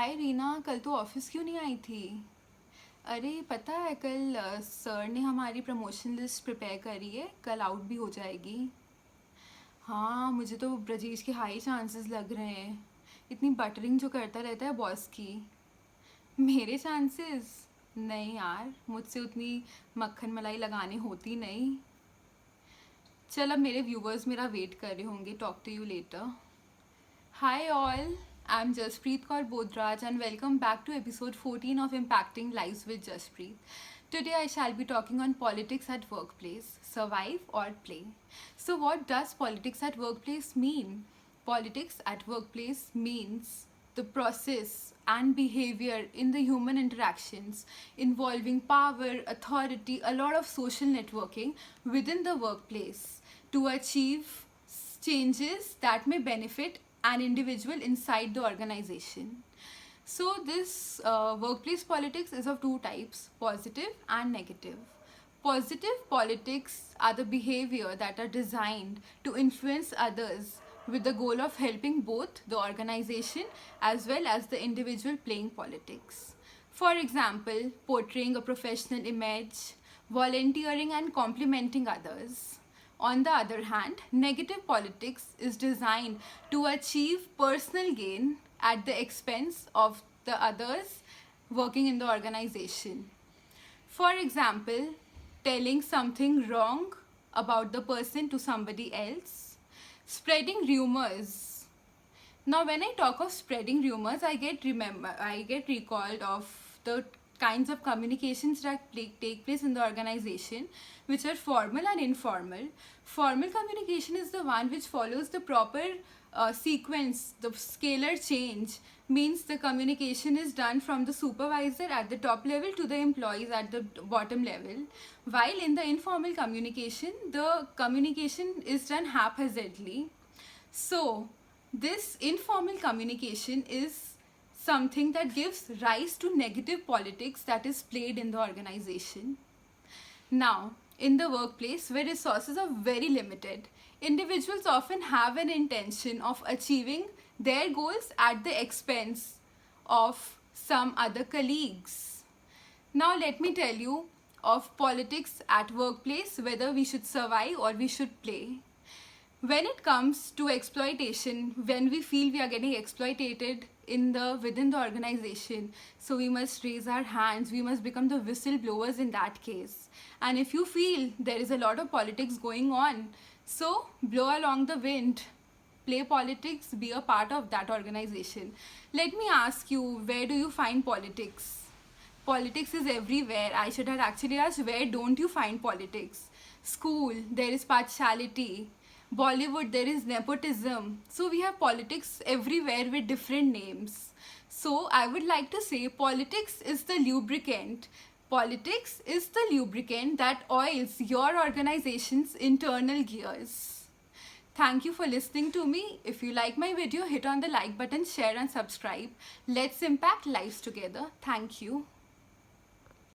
हाय रीना, कल तो ऑफिस क्यों नहीं आई थी? अरे पता है, कल सर ने हमारी प्रमोशन लिस्ट प्रिपेयर करी है, कल आउट भी हो जाएगी। हाँ, मुझे तो ब्रजेश के हाई चांसेस लग रहे हैं। इतनी बटरिंग जो करता रहता है बॉस की। मेरे चांसेस? नहीं यार, मुझसे उतनी मक्खन मलाई लगाने होती नहीं। चल, अब मेरे व्यूवर्स मेरा वेट कर रहे होंगे। Talk to you later. Hi all, I'm Jaspreet Kaur Bodraj and welcome back to episode 14 of Impacting Lives with Jaspreet. Today I shall be talking on politics at workplace, survive or play. So what does politics at workplace mean? Politics at workplace means the process and behavior in the human interactions involving power, authority, a lot of social networking within the workplace to achieve changes that may benefit an individual inside the organization. So, this workplace politics is of two types: positive and negative. Positive politics are the behavior that are designed to influence others with the goal of helping both the organization as well as the individual playing politics. For example, portraying a professional image, volunteering, and complimenting others. On the other hand, negative politics is designed to achieve personal gain at the expense of the others working in the organization. For example, telling something wrong about the person to somebody else, spreading rumors. Now, when I talk of spreading rumors, I get recalled of the kinds of communications that take place in the organization, which are formal and informal. Formal communication is the one which follows the proper sequence, the scalar change, means the communication is done from the supervisor at the top level to the employees at the bottom level, while in the informal communication, the communication is done haphazardly. So, this informal communication is something that gives rise to negative politics that is played in the organization. Now, in the workplace where resources are very limited, individuals often have an intention of achieving their goals at the expense of some other colleagues. Now, let me tell you of politics at workplace, whether we should survive or we should play. When it comes to exploitation, when we feel we are getting exploited within the organization, so we must raise our hands, we must become the whistleblowers in that case. And if you feel there is a lot of politics going on, so blow along the wind, play politics, be a part of that organization. Let me ask you, where do you find politics? Politics is everywhere. I should have actually asked, where don't you find politics? School, there is partiality. Bollywood, there is nepotism. So we have politics everywhere with different names. So I would like to say politics is the lubricant. Politics is the lubricant that oils your organization's internal gears. Thank you for listening to me. If you like my video, hit on the like button, share and subscribe. Let's impact lives together. Thank you.